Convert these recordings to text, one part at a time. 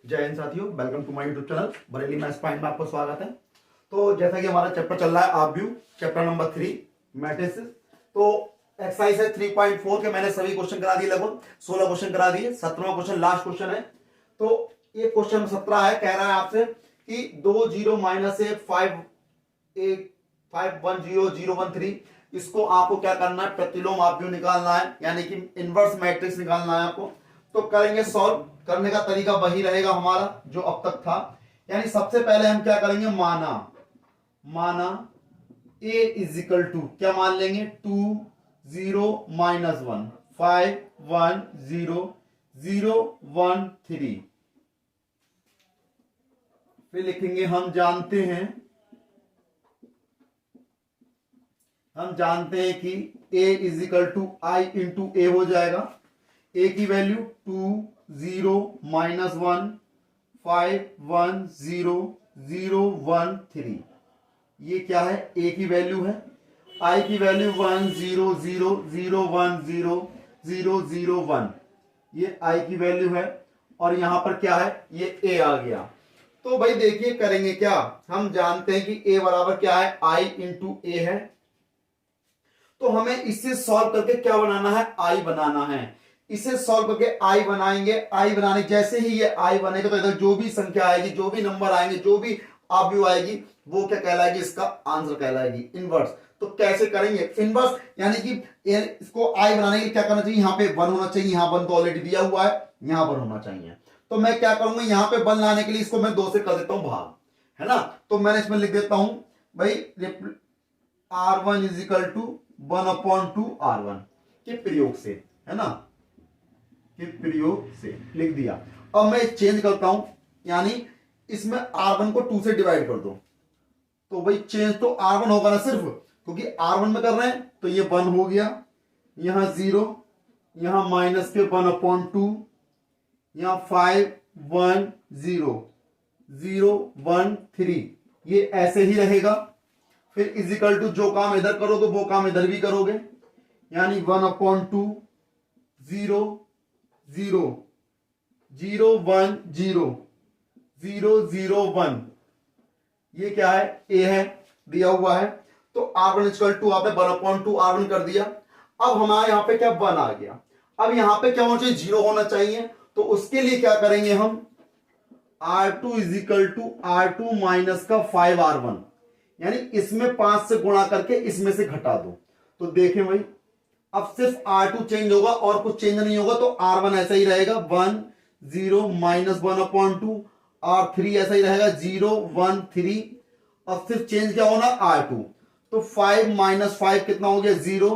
जय हिंद साथियों, welcome to my YouTube channel Bareilly maths point में आपको स्वागत है। तो जैसा कि हमारा चैप्टर चल रहा है आप व्यू चैप्टर नंबर 3 मैट्रिसेस। तो एक्सरसाइज है 3.4 के मैंने सभी क्वेश्चन करा दिए, लगभग 16 क्वेश्चन करा दिए। 17वां क्वेश्चन लास्ट क्वेश्चन है। तो ये क्वेश्चन 17 है, कह रहा है आपसे कि 2 0 माइनस 5 1 0 0 1 3 इसको आपको क्या करना है, प्रतिलोम आप व्यू निकालना है, यानी कि इनवर्स मैट्रिक्स निकालना है आपको। तो करेंगे, सॉल्व करने का तरीका वही रहेगा हमारा जो अब तक था। यानी सबसे पहले हम क्या करेंगे, माना a इज इक्वल टू क्या मान लेंगे, 2 0 माइनस 1 5 1 0 0 1 3। फिर लिखेंगे हम जानते हैं कि a is equal to i into a हो जाएगा। a की वैल्यू 2 0 माइनस 1 5 1 0 0 1 3। ये क्या है, a की वैल्यू है। i की वैल्यू 1 0 0 0 1 0 0 0 1, ये i की वैल्यू है। और यहां पर क्या है, ये a आ गया। तो भाई देखिए करेंगे क्या, हम जानते हैं कि a बराबर क्या है, i इंटू ए है। तो हमें इससे सॉल्व करके क्या बनाना है, i बनाना है। इसे सॉल्व करके आई बनाएंगे। आई बनाने जैसे ही ये आई बनेगा तो इधर जो भी संख्या आएगी, जो भी नंबर आएंगे, जो भी आव्यू आएगी, वो क्या कहलाएगी, इसका आंसर कहलाएगी इनवर्स। तो कैसे करेंगे इनवर्स, यानी कि इसको आई बनाने के लिए क्या करना चाहिए, यहाँ पे 1 होना चाहिए। यहाँ 1 तो ऑलरेडी दिया हुआ है, यहाँ 1 होना चाहिए। तो मैं क्या करूंगा, यहाँ पे 1 लाने के लिए इसको मैं 2 से कर देता हूं भाग, है ना। तो मैंने इसमें लिख देता हूं भाई R1 is equal to 1/2 R1 के प्रयोग से, है ना, के प्रयोग से लिख दिया। अब मैं चेंज करता हूं, यानी इसमें R1 को 2 से डिवाइड कर दो। तो भाई चेंज तो R1 होगा ना सिर्फ, क्योंकि R1 में कर रहे हैं। तो ये 1 हो गया, यहां 0, यहां माइनस के 1/2, यहां 5 1 0 0 1 3, ये ऐसे ही रहेगा। फिर इजिकल टू जो काम इधर करोगे वो काम इधर भी करोगे, यानी 1/2 0 0 0 1 0 0 0 1, ये क्या है, a है, दिया हुआ है। तो R1 इक्वल टू आपने 1/2 R1 कर दिया। अब हमारे यहां पे क्या 1 आ गया। अब यहां पे क्या होना चाहिए, 0 होना चाहिए। तो उसके लिए क्या करेंगे हम, R2 is equal to R2 minus का 5 R1, यानी इसमें 5 से गुणा करके इसमें से घटा दो। तो देखें भाई, अब सिर्फ R2 चेंज होगा और कुछ चेंज नहीं होगा। तो R1 ऐसा ही रहेगा 1 0 माइनस 1/2, R3 ऐसा ही रहेगा 0 1 3। अब सिर्फ चेंज क्या होना, R2। तो 5 माइनस 5 कितना हो गया, 0।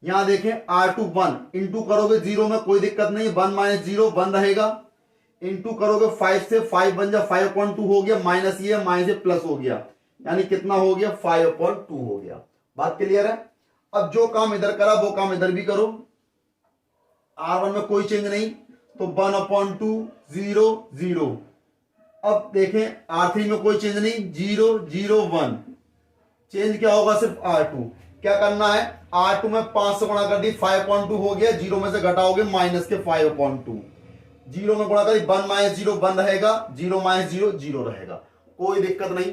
यहां देखें R2 1 इंटू करोगे 0 में कोई दिक्कत नहीं, 1 माइनस 0 1 रहेगा। इंटू करोगे 5 से, 5 बन जा 5/2 हो गया, माइनस ये माइनस ये प्लस हो गया, यानी कितना हो गया, 5/2 हो गया। बात क्लियर है। अब जो काम इधर करा वो काम इधर भी करो। R1 में कोई चेंज नहीं, तो 1/2 0 0। अब देखें R3 में कोई चेंज नहीं, 0 0 1। चेंज क्या होगा, सिर्फ R2। क्या करना है, R2 में 5 से गुणा कर दी, 5/2 हो गया। 0 में से घटाओगे माइनस के 5/2, 0 में गुणा करी 1 माइनस 0 1 रहेगा, 0 माइनस 0 0 रहेगा, कोई दिक्कत नहीं।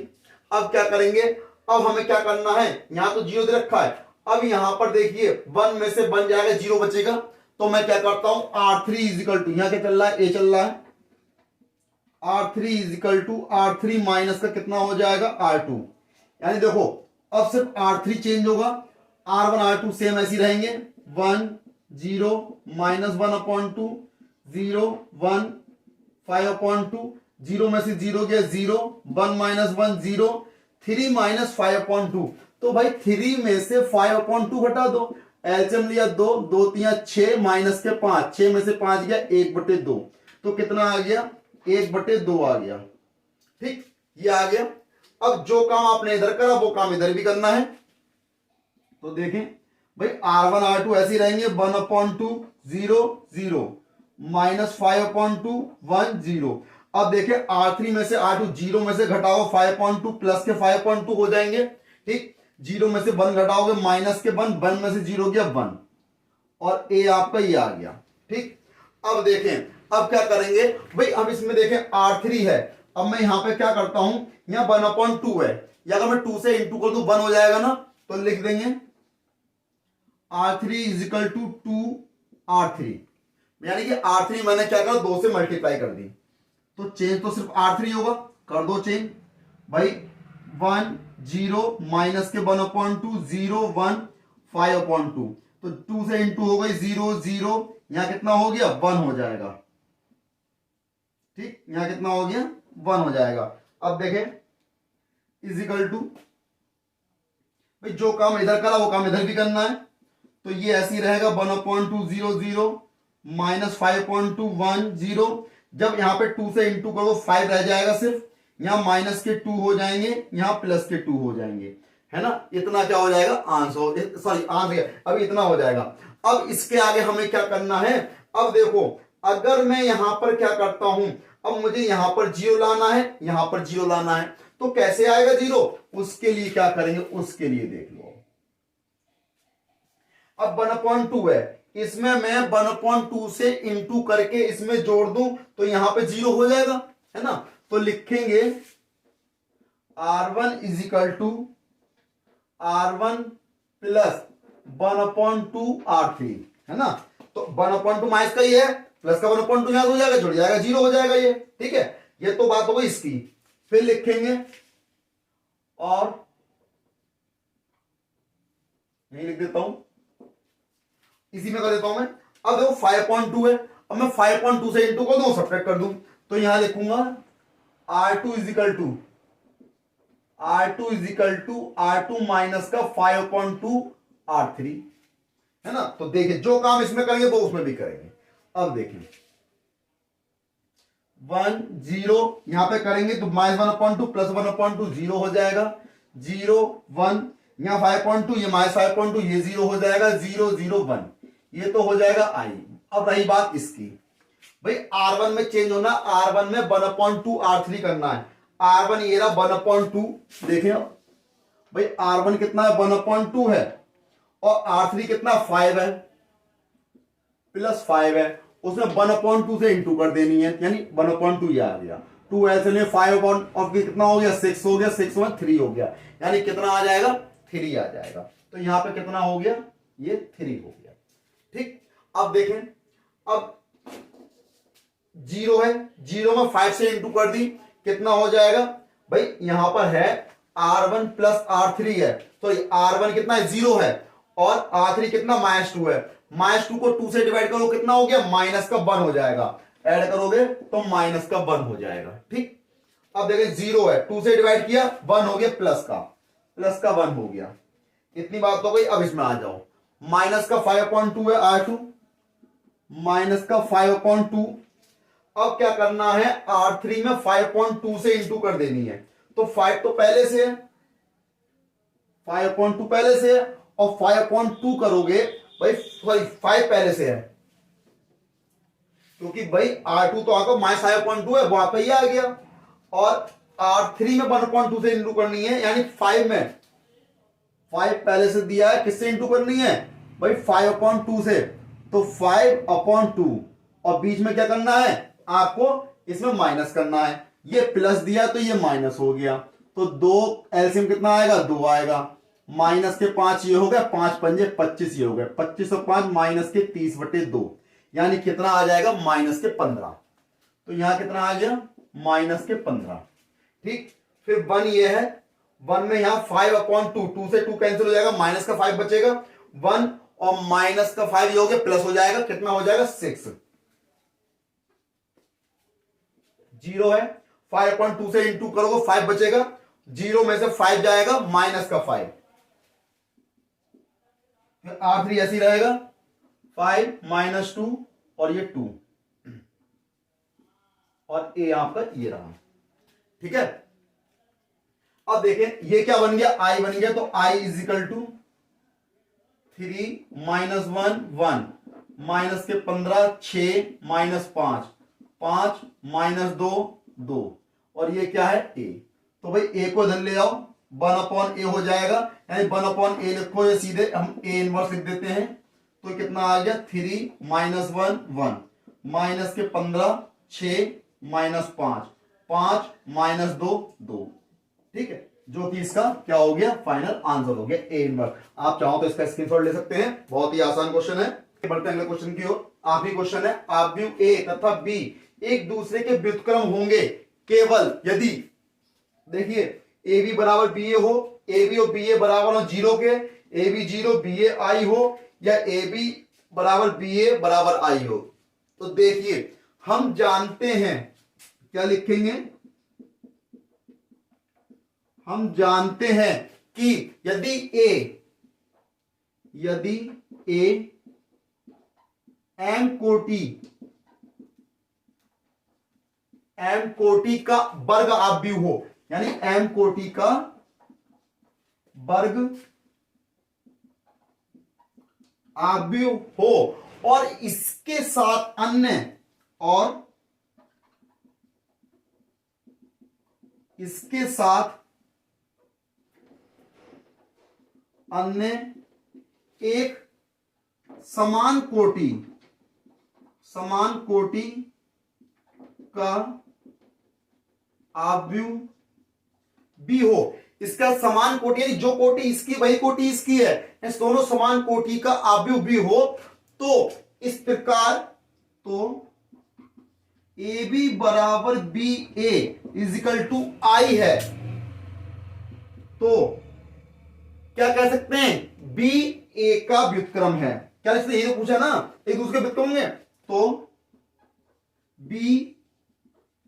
अब क्या करेंगे, अब हमें क्या करना है, यहां तो 0 दे रखा है। अब यहां पर देखिए 1 में से बन जाएगा, 0 बचेगा। तो मैं क्या करता हूं, R3 इज इक्वल टू, यहां क्या चल रहा है, a चल रहा है। R3 is equal to R3 minus का कितना हो जाएगा, R2। यानी देखो अब सिर्फ R3 चेंज होगा, R1 R2 सेम ऐसी रहेंगे। 1 0 माइनस 1/2 0 1 5/2, 0 में से 0 गया 0, 1 माइनस 1 0, 3 माइनस 5/2। तो भाई 3 में से 5/2 घटा दो। एलसीएम लिया 2 2 3 6 माइनस के 5, 6 में से 5 गया 1/2। तो कितना आ गया, 1/2 आ गया। ठीक, ये आ गया। अब जो काम आपने इधर करा वो काम इधर भी करना है। तो देखें भाई R1 R2 ऐसे रहेंगे, 1/2 0 0 माइनस 5/2 1 0। अब देखें R3 में से R2 0 में से घटाओ 5/2 प्लस के 5/2 हो जाएंगे। ठीक, 0 में से 1 घटाओगे माइनस के 1, 1 में से 0 गया 1, और a आपका ये आ गया। ठीक, अब देखें अब क्या करेंगे भाई, हम इसमें देखें R3 है। अब मैं यहां पे क्या करता हूं, यहां 1/2 है, या अगर मैं 2 से इंटू कर दूं 1 हो जाएगा ना, तो लिख देंगे R3 is equal to 2R3, यानी कि R3 मैंने क्या करा, 2 से मल्टीप्लाई कर दी, तो चेंज तो सिर्फ R3 होगा, कर दो चेंज भाई। 1 0 माइनस के 1/2 0 1 5/2, तो 2 से इंटू हो गई 0 0, यहां कितना हो गया 1 हो जाएगा, ठीक, यहां कितना हो गया 1 हो जाएगा। अब देखें इज इक्वल टू, भाई जो काम इधर करा वो काम इधर भी करना है, तो ये ऐसे ही रहेगा 1/2 0 0 माइनस 5/2 1 0। जब यहां पे 2 से इंटू करो 5 रह जाएगा सिर्फ, यहां माइनस के 2 हो जाएंगे, यहां प्लस के 2 हो जाएंगे, है ना। इतना क्या हो जाएगा आंसर, सॉरी आंसर अब इतना हो जाएगा। अब इसके आगे हमें क्या करना है, अब देखो अगर मैं यहां पर क्या करता हूं, अब मुझे यहां पर 0 लाना है, यहां पर 0 लाना है, तो कैसे आएगा 0, उसके लिए क्या करेंगे, उसके लिए देख लो। अब 1/2 है, इसमें मैं 1/2 से इंटू करके इसमें जोड़ दूं तो यहां पे 0 हो जाएगा, है ना। तो लिखेंगे R1 is equal to R1 plus 1/2 R3, है ना। तो 1/2 माइनस का ही है, प्लस का 1/2 यहां हो जाएगा, जुड़ जाएगा 0 हो जाएगा ये, ठीक है। ये तो बात हो गई इसकी। फिर लिखेंगे और यही लिख देता हूं, इसी में कर देता हूं मैं। अब देखो 5/2 है, अब मैं 5/2 से इंटू कर दूं, सब्ट्रैक्ट कर दूं, तो यहां लिखूंगा R2 is equal to R2 minus का 5/2 R3, है ना। तो देखिए जो काम इसमें करेंगे वो उसमें भी करेंगे। अब देखिए 1 0 यहां पे करेंगे तो माइनस 1/2 प्लस 1/2 0 हो जाएगा, 0 1, यहां 5/2, ये माइनस 5/2, ये 0 हो जाएगा, 0 0 1, ये तो हो जाएगा I। अब रही बात इसकी, भाई R1 में चेंज होना, R1 में 1/2 R3 करना है। R1 ये रहा 1/2, देखिए भाई R1 कितना है 1/2 है, और R3 कितना 5 है, प्लस 5 है, उसमें 1/2 से इंटू कर देनी है, यानी 1/2 ये आ गया, 2 ऐसे में 5 कितना हो गया 6 हो गया, 6 में 3 हो गया, यानी कितना आ जाएगा 3 आ जाएगा। तो यहां पे कितना हो गया, ये 3 हो गया, ठीक। अब देखें, अब 0 है, 0 में 5 से इंटू कर दी, कितना हो जाएगा भाई, यहां पर है R1 प्लस R3 है, तो R1 कितना है 0 है, और R3 कितना -2 है, -2 को 2 से डिवाइड करो कितना हो गया, माइनस का 1 हो जाएगा, ऐड करोगे तो माइनस का 1 हो जाएगा, ठीक। अब देखें 0 है, 2 से डिवाइड किया 1 हो गया, प्लस का 1 हो गया, इतनी बात हो गई। अब इसमें आ जाओ, माइनस का 5/2 है R2, माइनस का 5/2, अब क्या करना है, R3 में 5/2 से इंटू कर देनी है, तो 5 तो पहले से है, 5/2 पहले से है, और 5/2 करोगे भाई, सॉरी 5 पहले से है, क्योंकि भाई R2 तो आपको -5/2 है, वहां पे ही आ गया, और R3 में 1/2 से इंटू करनी है, यानी 5 में 5 पहले से दिया है, किससे इंटू करनी है भाई 5/2 से, तो 5/2, और बीच में क्या करना है आपको, इसमें माइनस करना है, ये प्लस दिया तो ये माइनस हो गया, तो 2 एलसीएम कितना आएगा 2 आएगा, माइनस के 5 ये हो गया, 5 पंजे 25 ये हो गया, 25 और 5 माइनस के 30/2, यानी कितना आ जाएगा -15। तो यहां कितना आ गया -15, ठीक। फिर 1 ये है, 1 में यहां 5/2, 2 से 2 कैंसिल हो जाएगा, माइनस का 5 बचेगा, 1 और माइनस का 5 ये हो गया, प्लस हो जाएगा, कितना हो जाएगा 6, 0 है, 5/2 से इंटू करोगे 5 बचेगा, 0 में से 5 जाएगा, माइनस का 5, फिर R3 ऐसी रहेगा 5 - 2 और ये 2, और ए आपका ये रहा, ठीक है। अब देखें ये क्या बन गया, I बन गया, तो I is equal to 3 - 1 1, minus के 15 6 -5 5 -2 2, और ये क्या है A, तो भाई A को इधर ले आओ, 1/A हो जाएगा, यानी 1/A लिखो, ये सीधे हम A इनवर्स लिख देते हैं, तो कितना आ गया 3 - 1 1, माइनस के 15, 6 माइनस 5, 5 माइनस 2, 2। ठीक है, जो कि इसका क्या हो गया, फाइनल आंसर हो गया ए इनवर्स। आप चाहो तो इसका स्क्रीनशॉट ले सकते हैं, बहुत ही आसान क्वेश्चन है। बढ़ते हैं अगले क्वेश्चन की ओर। आखिरी क्वेश्चन है, आव्यूह ए तथा बी एक दूसरे के व्युत्क्रम होंगे केवल यदि, देखिए ए बी बराबर बी ए हो, ए बी और बी ए बराबर हो 0 के, ए बी 0 बी ए आई हो, या ए बी बराबर बी ए बराबर आई हो। तो देखिए हम जानते हैं, क्या लिखेंगे, हम जानते हैं कि यदि ए एम कोटि का वर्ग आव्यूह हो, यानी एम कोटि का वर्ग आव्यूह हो, और इसके साथ अन्य एक समान कोटि का आव्यूह भी हो। इसका समान कोटि यानी जो कोटि इसकी वही कोटि इसकी है, इस दोनों समान कोटि का आव्यूह भी हो, तो इस प्रकार तो ए बी बराबर बी ए इजिकल टू आई है। तो क्या कह सकते हैं, बी ए का व्युत्क्रम है। क्या इसने ये तो पूछा ना, एक दूसरे के व्युत्क्रम होंगे, तो बी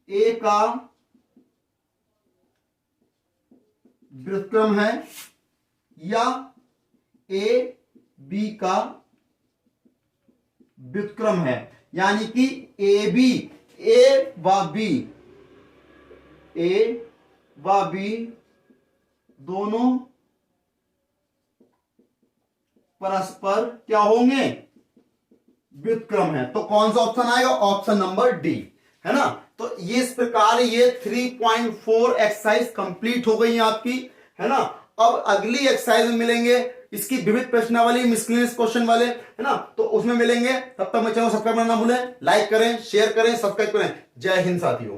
ए का व्युत्क्रम है, या ए बी का व्युत्क्रम है, यानी कि ए बी ए व बी दोनों परस्पर क्या होंगे, व्युत्क्रम है। तो कौन सा ऑप्शन आएगा, ऑप्शन नंबर डी, है ना। तो ये इस प्रकार ये 3.4 एक्सरसाइज कंप्लीट हो गई है आपकी, है ना। अब अगली एक्सरसाइज में मिलेंगे, इसकी विविध प्रश्नावली मिसलेनियस क्वेश्चन वाले, है ना, तो उसमें मिलेंगे। तब तक मैं चैनल सब्सक्राइब करना ना भूलें, लाइक करें, शेयर करें, सब्सक्राइब करें। जय हिंद साथियों।